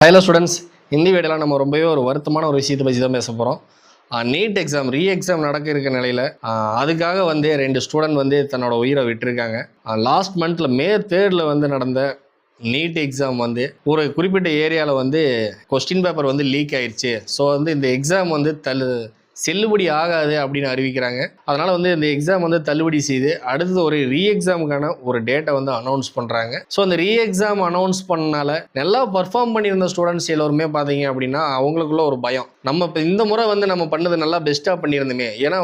Hello students, இந்த வீடியோவில் நம்ம ரொம்பவே ஒரு வருத்தமான ஒரு விஷயத்தை பற்றி தான் பேச போகிறோம். நீட் எக்ஸாம் எக்ஸாம் நடக்க இருக்க நிலையில் அதுக்காக ரெண்டு ஸ்டூடெண்ட் தன்னோட உயிரை விட்டுருக்காங்க. லாஸ்ட் மந்தில் மே 3 நடந்த நீட் எக்ஸாம் ஒரு குறிப்பிட்ட ஏரியாவில் கொஸ்டின் பேப்பர் லீக் ஆயிடுச்சு. ஸோ இந்த எக்ஸாம் செல்லுபடி ஆகாது அப்படின்னு அறிவிக்கிறாங்க. அதனால் இந்த எக்ஸாம் தள்ளுபடி செய்து அடுத்தது ஒரு எக்ஸாமுக்கான ஒரு டேட்டை அனௌன்ஸ் பண்ணுறாங்க. ஸோ அந்த எக்ஸாம் அனௌன்ஸ் பண்ணனால நல்லா பர்ஃபார்ம் பண்ணியிருந்த ஸ்டூடெண்ட்ஸ் எல்லோருமே பார்த்தீங்க அப்படின்னா அவங்களுக்குள்ள ஒரு பயம், நம்ம இப்போ இந்த முறை நம்ம பண்ணது நல்லா பெஸ்ட்டாக பண்ணியிருந்தோமே. ஏன்னா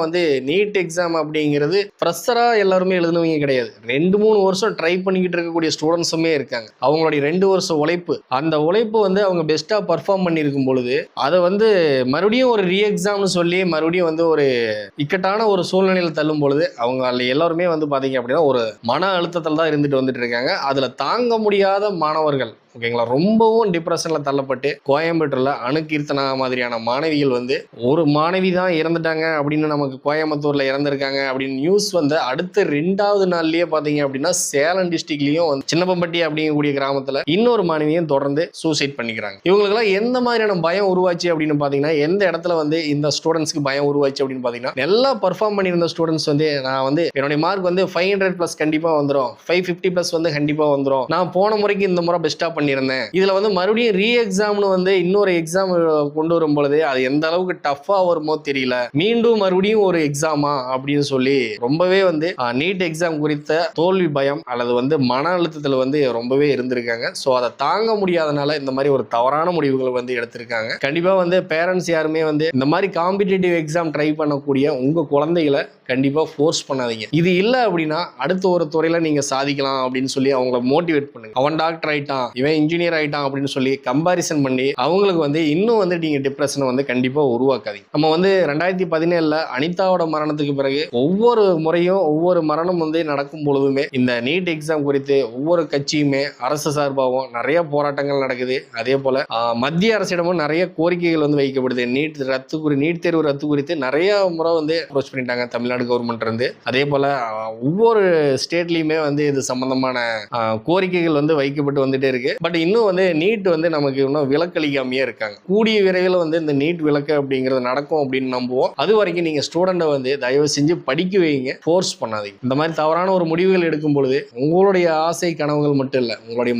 நீட் எக்ஸாம் அப்படிங்கிறது ஃப்ரெஷராக எல்லாருமே எழுதுனவங்க கிடையாது. 2-3 வருஷம் ட்ரை பண்ணிக்கிட்டு இருக்கக்கூடிய ஸ்டூடெண்ட்ஸுமே இருக்காங்க. அவங்களுடைய 2 வருஷம் உழைப்பு, அந்த உழைப்பு அவங்க பெஸ்ட்டாக பர்ஃபார்ம் பண்ணியிருக்கும் பொழுது அதை மறுபடியும் ஒரு எக்ஸாம்னு சொல்லி மறுபடியும் ஒரு இக்கட்டான ஒரு சூழ்நிலையில் தள்ளும் பொழுது அவங்க அதில் எல்லாருமே பார்த்தீங்க அப்படின்னா ஒரு மன அழுத்தத்தில் தான் வந்துட்டு இருக்காங்க. அதில் தாங்க முடியாத மாணவர்கள், ஓகேங்களா, ரொம்பவும் டிப்ரெஷனில் தள்ளப்பட்டு கோயம்புத்தூரில் அணுகீர்த்தனா மாதிரியான மாணவிகள் ஒரு மாணவி தான் இறந்துட்டாங்க அப்படின்னு நமக்கு கோயம்புத்தூரில் இறந்துருக்காங்க அப்படின்னு நியூஸ் அடுத்த 2வது நாள்லயே பார்த்தீங்க அப்படின்னா சேலம் டிஸ்ட்ரிக்ட்லையும் சின்னப்பம்பட்டி அப்படிங்கக்கூடிய கிராமத்தில் இன்னொரு மாணவியும் தொடர்ந்து சூசைட் பண்ணிக்கிறாங்க. இவங்களுக்கெல்லாம் எந்த மாதிரியான பயம் உருவாச்சு அப்படின்னு பார்த்தீங்கன்னா, எந்த இடத்துல இந்த ஸ்டூடெண்ட்ஸ்க்கு பயம் உருவாச்சு அப்படின்னு பார்த்தீங்கன்னா, நல்லா பர்ஃபார்ம் பண்ணியிருந்த ஸ்டூடெண்ட்ஸ் நான் என்னுடைய மார்க் 500+ கண்டிப்பாக வந்துடும், 550+ கண்டிப்பாக வந்துடும், நான் போன முறைக்கு இந்த முறை பெஸ்ட்டாக பண்ணியிருந்தேன், இதுல மறுபடியும் எக்ஸாம்னு இன்னொரு எக்ஸாம் கொண்டு வரும் பொழுது அது எந்த அளவுக்கு டஃபா வருமோ தெரியல, மீண்டும் மறுபடியும் ஒரு எக்ஸாமா அப்படின்னு சொல்லி ரொம்பவே நீட் எக்ஸாம் குறித்த தோல்வி பயம் அல்லது மன அழுத்தத்துல ரொம்பவே இருந்திருக்காங்க. ஸோ அதை தாங்க முடியாதனால இந்த மாதிரி ஒரு தவறான முடிவுகள் எடுத்திருக்காங்க. கண்டிப்பா பேரண்ட்ஸ் யாருமே இந்த மாதிரி காம்படிட்டிவ் எக்ஸாம் ட்ரை பண்ணக்கூடிய உங்க குழந்தைகளை கண்டிப்பா ஃபோர்ஸ் பண்ணாதீங்க. இது இல்லை அப்படின்னா அடுத்த ஒரு துறையில நீங்க சாதிக்கலாம் அப்படின்னு சொல்லி அவங்கள மோட்டிவேட் பண்ணுங்க. அவன் டாக்டர் ஆயிட்டான், இவன் இன்ஜினியர் ஆயிட்டான் அப்படின்னு சொல்லி கம்பாரிசன் பண்ணி அவங்களுக்கு இன்னும் நீங்க டிப்ரெஷனை கண்டிப்பா உருவாக்காதீங்க. நம்ம 2017 அனிதாவோட மரணத்துக்கு பிறகு ஒவ்வொரு முறையும் ஒவ்வொரு மரணம் நடக்கும் பொழுதுமே இந்த நீட் எக்ஸாம் குறித்து ஒவ்வொரு கட்சியுமே அரசு சார்பாகவும் நிறைய போராட்டங்கள் நடக்குது. அதே போல மத்திய அரசிடமும் நிறைய கோரிக்கைகள் வைக்கப்படுது. நீட் தேர்வு ரத்து குறித்து நிறைய முறை அப்ரோச் பண்ணிட்டாங்க தமிழ்நாடு கவர்மெண்ட் இருந்து. அதே போல ஒவ்வொரு ஸ்டேட்லயுமே இது சம்பந்தமான கோரிக்கைகள் வைக்கப்பட்டு வந்துட்டே இருக்கு. பட் இன்னும் நீட் நமக்கு இன்னும் விலக்களிக்காமையே இருக்காங்க. கூடிய விரைவில் இந்த நீட் விலக்கு அப்படிங்கிறது நடக்கும் அப்படின்னு நம்புவோம். அது வரைக்கும் நீங்க ஸ்டூடெண்ட்டை தயவு செஞ்சு படிக்க வைங்க, ஃபோர்ஸ் பண்ணாதீங்க. இந்த மாதிரி தவறான ஒரு முடிவுகள் எடுக்கும் பொழுது உங்களுடைய ஆசை கனவுகள் மட்டும் இல்லை, உங்களுடைய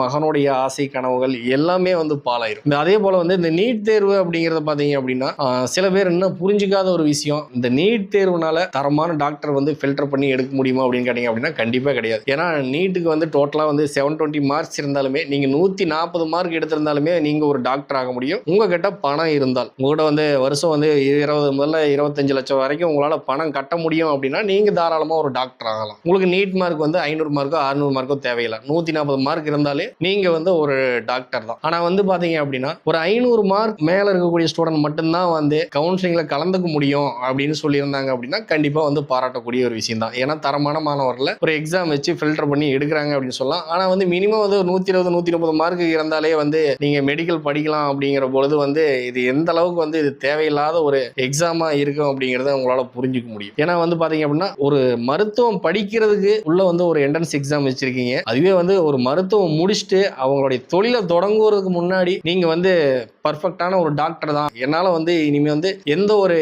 மகனுடைய ஆசை கனவுகள் எல்லாமே பாலாயிரும். அதே போல இந்த நீட் தேர்வு அப்படிங்கிறத பார்த்தீங்க அப்படின்னா சில பேர் இன்னும் புரிஞ்சுக்காத ஒரு விஷயம், இந்த நீட் தேர்வுனால தரமான டாக்டர் ஃபில்டர் பண்ணி எடுக்க முடியுமா அப்படின்னு கேட்டீங்க அப்படின்னா கண்டிப்பா கிடையாது. ஏன்னா நீட்டுக்கு டோட்டலா 720 மார்க்ஸ் இருந்தாலுமே நீங்க 140 மார்க் எடுத்திருந்தாலுமே நீங்க ஒரு டாக்டர் ஆக முடியும். உங்ககிட்ட பணம் இருந்தால். உங்கள்கிட்ட வருஷம் 20 முதல்ல 25 லட்சம் வரைக்கும் உங்களால பணம் கட்ட முடியும் அப்படின்னா நீங்க தாராளமா ஒரு டாக்டர் ஆகலாம். உங்களுக்கு நீட் மார்க் 500 மார்க்கோ 600 மார்க்கோ தேவையில்லை. 140 மார்க் இருந்தாலே நீங்க ஒரு டாக்டர் தான். ஆனா பாத்தீங்க அப்படின்னா ஒரு 500 மார்க் மேல இருக்கக்கூடிய ஸ்டூடெண்ட் மட்டும்தான் கவுன்சிலிங்ல கலந்துக்க முடியும் அப்படின்னு சொல்லியிருந்தாங்க அப்படின்னா கண்டிப்பா பாராட்டக்கூடிய ஒரு விஷயம் தான். ஏன்னா தரமான மாணவர்களை ஒரு எக்ஸாம் வச்சு ஃபில்டர் பண்ணி எடுக்கிறாங்க அப்படின்னு சொல்லலாம். ஆனா மினிமம் 120-130 மார்க்கு இருந்தாலே நீங்க மெடிக்கல் படிக்கலாம் அப்படிங்கிற பொழுது இது எந்த அளவுக்கு இது தேவையில்லாத ஒரு எக்ஸாமா இருக்கும் அப்படிங்கறத உங்களால புரிஞ்சுக்க முடியும். ஏன்னா பாத்தீங்க அப்படின்னா ஒரு மருத்துவம் படிக்கிறதுக்கு உள்ள ஒரு என்ட்ரன்ஸ் எக்ஸாம் வச்சிருக்கீங்க. அதுவே ஒரு மருத்துவம் முடிச்சுட்டு அவங்களுடைய தொழிலை தொடங்குவதற்கு முன்னாடி நீங்க பர்ஃபெக்டான ஒரு டாக்டர் தான், என்னால இனிமே எந்த ஒரு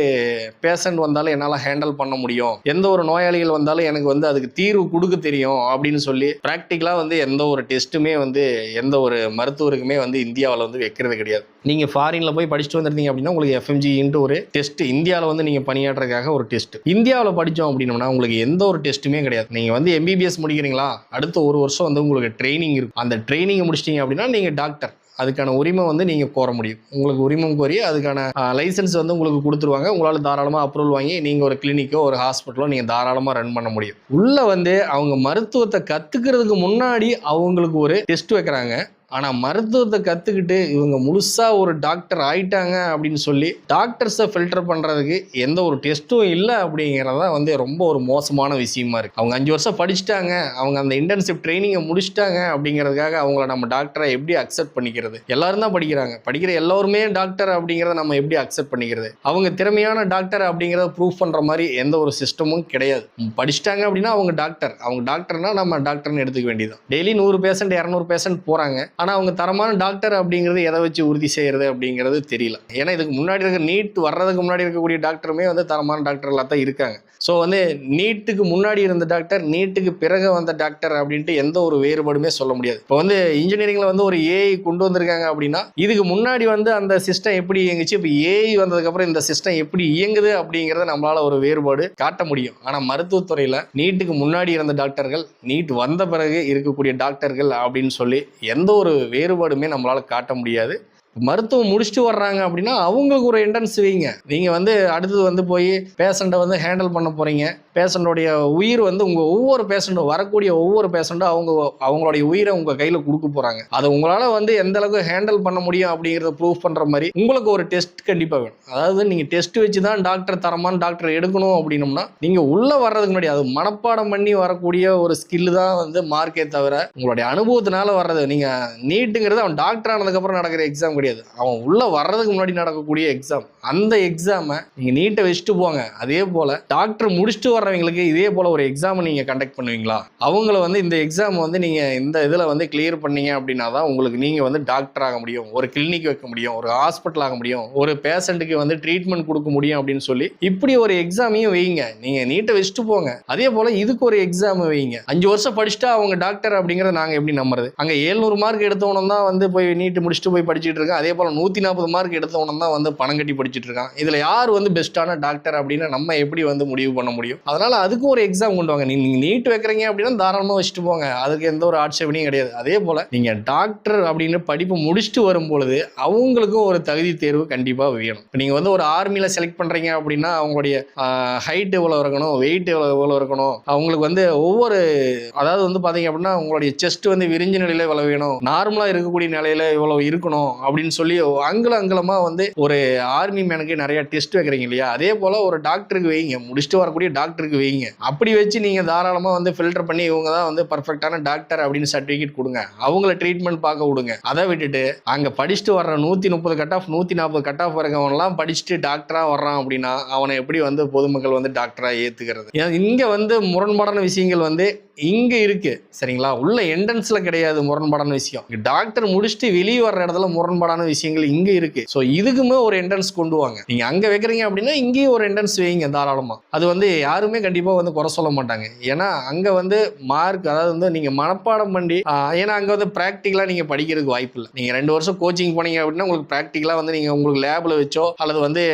பேஷண்ட் வந்தாலும் என்னால ஹேண்டில் பண்ண முடியும், எந்த ஒரு நோயாளிகள் வந்தாலும் எனக்கு அதுக்கு தீர்வு கொடுக்க தெரியும் அப்படின்னு சொல்லி பிராக்டிக்கலா எந்த ஒரு டெஸ்ட்டுமே எந்த ஒரு மருத்துவருக்குமே இந்தியாவில் வைக்கிறது கிடையாது. நீங்க ஃபாரின்ல போய் படிச்சுட்டு வந்திருந்தீங்க அப்படின்னா உங்களுக்கு FMG ஒரு டெஸ்ட், இந்தியாவில் நீங்க பணியாற்றுறதுக்காக ஒரு டெஸ்ட். இந்தியாவில் படித்தோம் அப்படின்னா உங்களுக்கு எந்த ஒரு டெஸ்ட்டுமே கிடையாது. நீங்க MBBS முடிக்கிறீங்களா, அடுத்த ஒரு வருஷம் உங்களுக்கு ட்ரைனிங் இருக்கும். அந்த ட்ரைனிங் முடிச்சிட்டீங்க அப்படின்னா நீங்க டாக்டர். அதுக்கான உரிமை நீங்க கோர முடியும். உங்களுக்கு உரிமம் கோரி அதுக்கான லைசன்ஸ் உங்களுக்கு கொடுத்துருவாங்க. உங்களால் தாராளமாக அப்ரூவல் வாங்கி நீங்க ஒரு கிளினிக்கோ ஒரு ஹாஸ்பிட்டலோ நீங்க தாராளமாக ரன் பண்ண முடியும். உள்ள அவங்க மருத்துவத்தை கத்துக்கிறதுக்கு முன்னாடி அவங்களுக்கு ஒரு டெஸ்ட் வைக்கிறாங்க. ஆனால் மருத்துவத்தை கற்றுக்கிட்டு இவங்க முழுசாக ஒரு டாக்டர் ஆயிட்டாங்க அப்படின்னு சொல்லி டாக்டர்ஸை ஃபில்டர் பண்ணுறதுக்கு எந்த ஒரு டெஸ்ட்டும் இல்லை அப்படிங்கிறத ரொம்ப ஒரு மோசமான விஷயமா இருக்குது. அவங்க 5 வருஷம் படிச்சுட்டாங்க, அவங்க அந்த இன்டர்ன்ஷிப் ட்ரைனிங்கை முடிச்சுட்டாங்க அப்படிங்கிறதுக்காக அவங்கள நம்ம டாக்டரை எப்படி அக்செப்ட் பண்ணிக்கிறது? எல்லாரும் தான் படிக்கிற எல்லாருமே டாக்டர் அப்படிங்கிறத நம்ம எப்படி அக்செப்ட் பண்ணிக்கிறது? அவங்க திறமையான டாக்டர் அப்படிங்கிறத ப்ரூவ் பண்ணுற மாதிரி எந்த ஒரு சிஸ்டமும் கிடையாது. படிச்சுட்டாங்க அப்படின்னா அவங்க டாக்டர்னா நம்ம டாக்டர்னு எடுத்துக்க வேண்டியது. டெய்லி 100 பேஷண்ட் 200 பேஷண்ட் போகிறாங்க. ஆனால் அவங்க தரமான டாக்டர் அப்படிங்கிறது எதை வச்சு உறுதி செய்கிறது அப்படிங்கிறது தெரியல. ஏன்னா இதுக்கு முன்னாடி இருக்க நீட் வர்றதுக்கு முன்னாடி இருக்கக்கூடிய டாக்டருமே வந்து தரமான டாக்டர்களாக தான் இருக்காங்க. ஸோ வந்து நீட்டுக்கு முன்னாடி இருந்த டாக்டர், நீட்டுக்கு பிறகு வந்த டாக்டர் அப்படின்ட்டு எந்த ஒரு வேறுபாடுமே சொல்ல முடியாது. இப்போ வந்து இன்ஜினியரிங்கில் வந்து ஒரு ஏஐ கொண்டு வந்திருக்காங்க அப்படின்னா, இதுக்கு முன்னாடி வந்து அந்த சிஸ்டம் எப்படி இயங்குச்சு, இப்போ ஏஐ வந்ததுக்கப்புறம் இந்த சிஸ்டம் எப்படி இயங்குது அப்படிங்கிறத நம்மளால ஒரு வேறுபாடு காட்ட முடியும். ஆனால் மருத்துவத்துறையில் நீட்டுக்கு முன்னாடி இருந்த டாக்டர்கள், நீட் வந்த பிறகு இருக்கக்கூடிய டாக்டர்கள் அப்படின்னு சொல்லி எந்த ஒரு வேறுபாடுமே நம்மளால காட்ட முடியாது. மருத்துவம் முடிச்சுட்டு வர்றாங்க அப்படின்னா அவங்களுக்கு ஒரு என்ட்ரன்ஸ் வைங்க. நீங்கள் வந்து அடுத்தது வந்து போய் பேஷண்ட்டை வந்து ஹேண்டில் பண்ண போகிறீங்க. பேஷண்ட்டோடைய உயிர் வந்து ஒவ்வொரு பேஷண்ட்டும் வரக்கூடிய ஒவ்வொரு பேஷண்ட்டும் அவங்களுடைய உயிரை உங்கள் கையில் கொடுக்க போகிறாங்க. அதை உங்களால் வந்து எந்த அளவுக்கு ஹேண்டில் பண்ண முடியும் அப்படிங்கிறத ப்ரூவ் பண்ணுற மாதிரி உங்களுக்கு ஒரு டெஸ்ட் கண்டிப்பாக வேணும். அதாவது நீங்கள் டெஸ்ட் வச்சு தான் தரமான டாக்டர் எடுக்கணும் அப்படின்னோம்னா, நீங்கள் உள்ளே வர்றதுக்கு முன்னாடி அது மனப்பாடம் பண்ணி வரக்கூடிய ஒரு ஸ்கில் தான் வந்து மார்க்கே தவிர உங்களுடைய அனுபவத்தினால வர்றது. நீங்கள் நீட்டுங்கிறது அவன் டாக்டர் ஆனதுக்கப்புறம் நடக்கிற எக்ஸாம் கிடையாது. அவன் உள்ளே வர்றதுக்கு முன்னாடி நடக்கக்கூடிய எக்ஸாம். அந்த எக்ஸாமை நீங்கள் நீட்டை வச்சுட்டு போங்க. அதே போல் டாக்டர் முடிச்சுட்டு வர்றவங்களுக்கு இதே போல் ஒரு எக்ஸாம் நீங்கள் கண்டக்ட் பண்ணுவீங்களா? அவங்கள வந்து இந்த எக்ஸாம் வந்து நீங்கள் இந்த இதில் வந்து கிளியர் பண்ணீங்க அப்படின்னா தான் உங்களுக்கு நீங்கள் வந்து டாக்டர் ஆக முடியும், ஒரு கிளினிக் வைக்க முடியும், ஒரு ஹாஸ்பிட்டல் ஆக முடியும், ஒரு பேஷண்ட்டுக்கு வந்து ட்ரீட்மெண்ட் கொடுக்க முடியும் அப்படின்னு சொல்லி இப்படி ஒரு எக்ஸாமையும் வைங்க. நீங்கள் நீட்டை வச்சுட்டு போங்க. அதே போல் இதுக்கு ஒரு எக்ஸாம் வைங்க. 5 வருஷம் படிச்சுட்டா அவங்க டாக்டர் அப்படிங்கிறத நாங்கள் எப்படி நம்புறது? அங்கே 700 மார்க் எடுத்தவனும் தான் வந்து போய் நீட்டு முடிச்சுட்டு போய் படிச்சுட்டு இருக்கேன். அதே போல் 140 மார்க் எடுத்தவனும் தான் வந்து பணம் கட்டி படிச்சுட்டு இருக்கான். இதில் யார் வந்து பெஸ்ட்டான டாக்டர் அப்படின்னு நம்ம எப்படி வந்து முடிவு பண்ண முடியும்? அதனால அதுக்கு ஒரு எக்ஸாம் கொண்டு வாங்க. நீங்கள் நீட் வைக்கிறீங்க அப்படின்னா தாராளமாக வச்சுட்டு போங்க. அதுக்கு எந்த ஒரு ஆட்சேபனையும் கிடையாது. அதே போல் நீங்கள் டாக்டர் அப்படின்னு படிப்பு முடிச்சுட்டு வரும்பொழுது அவங்களுக்கும் ஒரு தகுதி தேர்வு கண்டிப்பாக வேணும். இப்போ நீங்கள் வந்து ஒரு ஆர்மியில் செலக்ட் பண்ணுறீங்க அப்படின்னா அவங்களுடைய ஹைட் எவ்வளோ இருக்கணும், வெயிட் எவ்வளோ இருக்கணும், அவங்களுக்கு வந்து அதாவது வந்து பார்த்தீங்க அப்படின்னா உங்களுடைய செஸ்ட் வந்து விரிஞ்ச நிலையில் இவ்வளோ வேணும், நார்மலாக இருக்கக்கூடிய நிலையில் இவ்வளோ இருக்கணும் அப்படின்னு சொல்லி அங்கலமாக வந்து ஒரு ஆர்மி மேனுக்கு நிறைய டெஸ்ட் வைக்கிறீங்க இல்லையா? அதே போல் ஒரு டாக்டருக்கு வைங்க, முடிச்சுட்டு வரக்கூடிய டாக்டருக்கு வைங்க. அப்படி வச்சு நீங்கள் தாராளமாக வந்து ஃபில்டர் பண்ணி இவங்க தான் வந்து பர்ஃபெக்டான டாக்டர் அப்படின்னு சர்டிஃபிகேட் கொடுங்க. அவங்கள ட்ரீட்மெண்ட் பார்க்க விடுங்க. அதை விட்டுட்டு அங்கே படிச்சுட்டு வர்ற 130 கட் ஆஃப் 140 கட் ஆஃப் வரவங்கலாம் படிச்சுட்டு டாக்டராக வர்றான் அப்படின்னா அவனை எப்படி வந்து பொதுமக்கள் வந்து டாக்டராக ஏற்றுக்கிறது? இங்கே வந்து முரண்பாடான விஷயங்கள் வந்து இங்கே இருக்கு. சரிங்களா? உள்ள என்ட்ரன்ஸில் கிடையாது முரண்பாடான விஷயம். டாக்டர் முடிச்சுட்டு வெளியே வர்ற இடத்துல முரண்பாடான விஷயங்கள் இங்கே இருக்கு. ஸோ இதுக்குமே ஒரு என்ட்ரன்ஸ் கொண்டு வாங்க. நீங்கள் அங்கே வைக்கிறீங்க அப்படின்னா இங்கேயும் ஒரு என்ட்ரன்ஸ் வைங்க தாராளமாக. அது வந்து யாருமே கண்டிப்பாக வந்து குறை சொல்ல மாட்டாங்க. ஏன்னா அங்கே வந்து மார்க், அதாவது வந்து நீங்கள் மனப்பாடம் பண்ணி, ஏன்னா அங்கே வந்து ப்ராக்டிக்கலாக நீங்கள் படிக்கிறதுக்கு வாய்ப்பு இல்லை. நீங்கள் 2 வருஷம் கோச்சிங் போனீங்க அப்படின்னா உங்களுக்கு ப்ராக்டிக்கலாக வந்து நீங்கள் உங்களுக்கு லேபில் வச்சோ அல்லது வந்து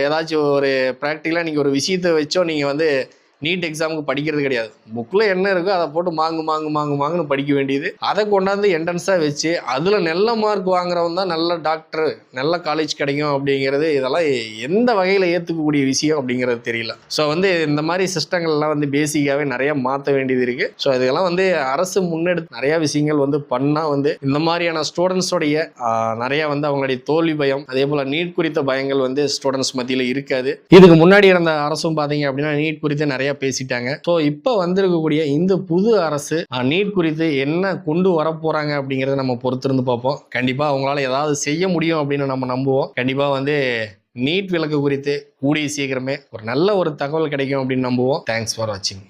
ஏதாச்சும் ஒரு ப்ராக்டிக்கலாக நீங்கள் ஒரு விஷயத்தை வச்சோ நீங்கள் வந்து நீட் எக்ஸாமுக்கு படிக்கிறது கிடையாது. புக்கில் என்ன இருக்கோ அதை போட்டு மாங்குன்னு படிக்க வேண்டியது. அதை கொண்டாந்து என்ட்ரன்ஸாக வச்சு அதில் நல்ல மார்க் வாங்குறவன் தான் நல்ல டாக்டர், நல்ல காலேஜ் கிடைக்கும் அப்படிங்கிறது இதெல்லாம் எந்த வகையில் ஏற்றுக்கக்கூடிய விஷயம் அப்படிங்கிறது தெரியல. ஸோ வந்து இந்த மாதிரி சிஸ்டங்கள்லாம் வந்து பேசிக்காகவே நிறையா மாற்ற வேண்டியது இருக்குது. ஸோ இதுக்கெல்லாம் வந்து அரசு முன்னெடுத்து நிறையா விஷயங்கள் வந்து பண்ணால் வந்து இந்த மாதிரியான ஸ்டூடெண்ட்ஸோடைய நிறையா வந்து அவங்களுடைய தோல்வி பயம், அதே போல் நீட் குறித்த பயங்கள் வந்து ஸ்டூடெண்ட்ஸ் மத்தியில் இருக்காது. இதுக்கு முன்னாடி இருந்த அரசும் பார்த்தீங்க அப்படின்னா நீட் குறித்து நிறைய பேசிட்டாங்க. ஸோ இப்போ வந்திருக்கக்கூடிய இந்த புது அரசு நீட் குறித்து என்ன கொண்டு வர போறாங்க அப்படிங்கிறத நம்ம பொறுத்திருந்து பார்ப்போம். கண்டிப்பா அவங்களால ஏதாவது செய்ய முடியும் அப்படின்னு நம்ம நம்புவோம். கண்டிப்பா வந்து நீட் விலக்கு குறித்து கூடிய சீக்கிரமே ஒரு நல்ல ஒரு தகவல் கிடைக்கும் அப்படின்னு நம்புவோம். தேங்க்ஸ் ஃபார் வாட்சிங்.